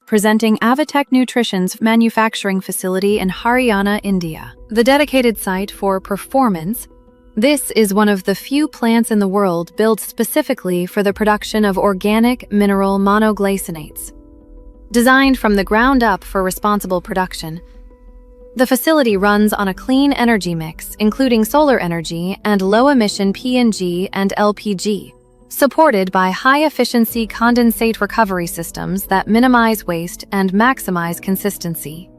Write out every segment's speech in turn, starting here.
presenting Avitech Nutrition's manufacturing facility in Haryana, India. The dedicated site for Performins. This is one of the few plants in the world built specifically for the production of organic mineral mono-glycinates. Designed from the ground up for responsible production, the facility runs on a clean energy mix, including solar energy and low-emission PNG and LPG, supported by high-efficiency condensate recovery systems that minimize waste and maximize consistency.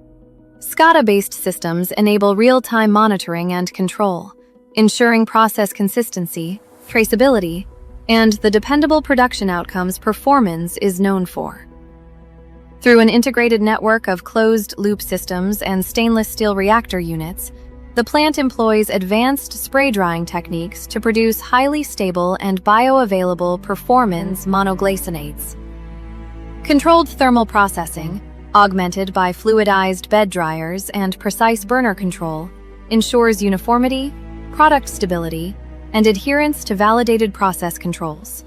SCADA-based systems enable real-time monitoring and control, ensuring process consistency, traceability, and the dependable production outcomes Performins is known for. Through an integrated network of closed-loop systems and stainless steel reactor units, the plant employs advanced spray drying techniques to produce highly stable and bioavailable Performins mono-glycinates. Controlled thermal processing, augmented by fluidized bed dryers and precise burner control, ensures uniformity, product stability, and adherence to validated process controls.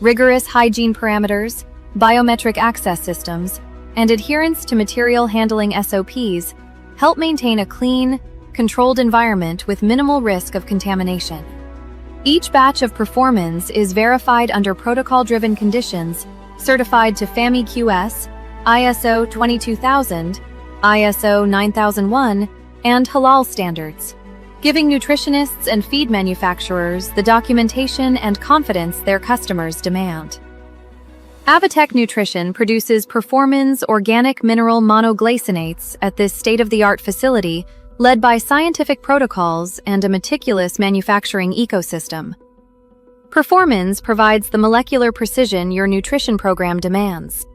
Rigorous hygiene parameters, biometric access systems, and adherence to material handling SOPs help maintain a clean, controlled environment with minimal risk of contamination. Each batch of Performins is verified under protocol-driven conditions, certified to FAMI-QS, ISO 22000, ISO 9001, and Halal standards, giving nutritionists and feed manufacturers the documentation and confidence their customers demand. Avitech Nutrition produces Performins organic mineral mono-glycinates at this state-of-the-art facility led by scientific protocols and a meticulous manufacturing ecosystem. Performins provides the molecular precision your nutrition program demands.